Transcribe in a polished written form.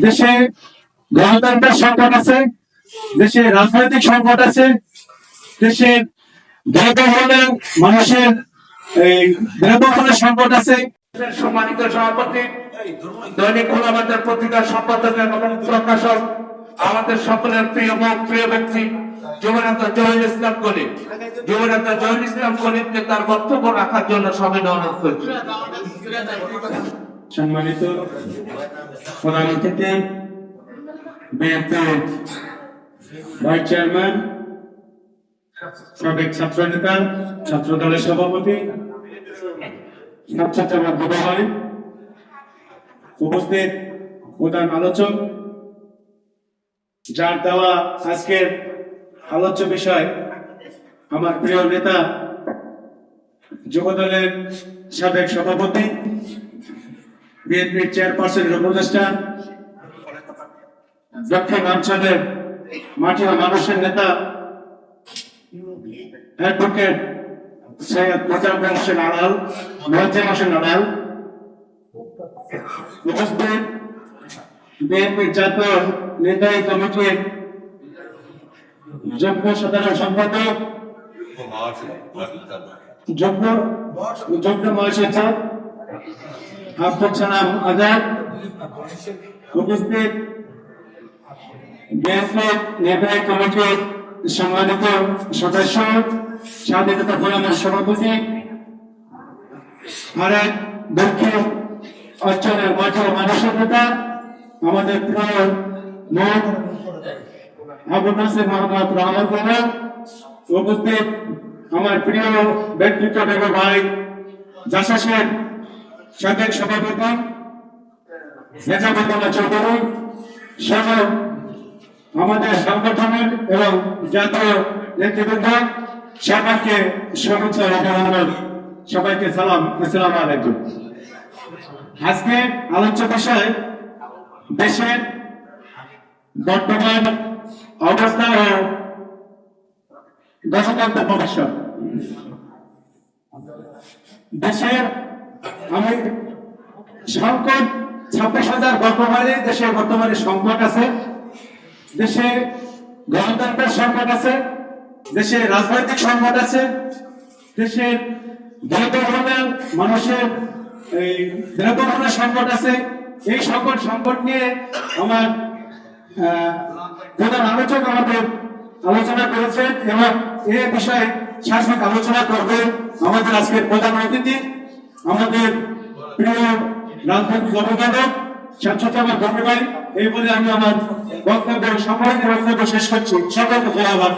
দেশে গণতন্ত্রের সংকট আছে, দেশে রাজনৈতিক সংকট আছে, দেশের ব্যয়বহুলের মানুষের এই ব্যয়বহুলের সংকট আছে। সম্মানিত সভাপতি, দৈনিক খোলাবাজার পত্রিকার সম্পাদক এবং প্রকাশক, আমাদের সকলের প্রিয় মুখ, প্রিয় ব্যক্তি যুবনেতা জহির ইসলাম কলিম, যুবনেতা জহির ইসলাম কলিমকে তার বক্তব্য রাখার জন্য সবিনয় অনুরোধ করছি। সম্মানিত প্রধান অতিথি, বিএনপি ভাইস চেয়ারম্যান, সাবেক ছাত্র নেতা, ছাত্র দলের সভাপতি, ভাই, উপস্থিত প্রধান আলোচক, যার দেওয়া আজকের আলোচ্য বিষয় আমার প্রিয় নেতা, যুবদলের সাবেক সভাপতি, বিএনপির চেয়ারপারসনের উপদেষ্টা, দক্ষিণ অঞ্চলের মাটি ও মানুষের নেতা অ্যাডভোকেট সৈয়দ মোজাম্মেল হোসেন আড়াল, উপস্থিত বিএনপির জাতীয় নির্বাহী কমিটির যুগ্ম সাধারণ সম্পাদক, যুগ্ম মহাসচিব আব্দুল সালাম আজাদ, উপস্থিত বিএনপি নির্বাহী কমিটির সম্মানিত সদস্য, স্বাধীনতা ফোরামের সভাপতি, আরেক দক্ষিণ অঞ্চলের মাঠে মানুষের নেতা, আমাদের প্রিয় মুখ আবু নাসির মোহাম্মদ রহমান বাবা, উপস্থিত আমার প্রিয় ব্যক্তিত্ব দেব ভাই জাসাসের সাবেক সভাপতি মেজাবুদ্দৌলা চৌধুরী সহ আমাদের সংগঠনের এবং জাতীয় নেতৃবৃন্দ, সবাইকে শুভেচ্ছা অভিনন্দন, সবাইকে সালাম, আসসালামু আলাইকুম। আজকে আলোচ্য বিষয় দেশের বর্তমান অবস্থা ও গণতন্ত্রের ভবিষ্যৎ। দেশের আমি সংকট 26,000 বর্তমানে দেশে বর্তমানে সংকট আছে, দেশে গণতন্ত্রের সংকট আছে, দেশে রাজনৈতিক সংকট আছে, দেশের ব্যয়বহুলের মানুষের এই ব্যয়বহুলের সংকট আছে। এই সংকট নিয়ে আমার প্রধান আলোচক আমাদের আলোচনা করেছেন এবং এ বিষয়ে শাসক আলোচনা করবেন আমাদের আজকের প্রধান অতিথি, আমাদের প্রিয় রাজনৈতিক অভিভাবক স্বেচ্ছাসেবক গর্বী ভাই। এই বলে আমি আমার বক্তব্য শেষ করছি। সকলকে ধন্যবাদ।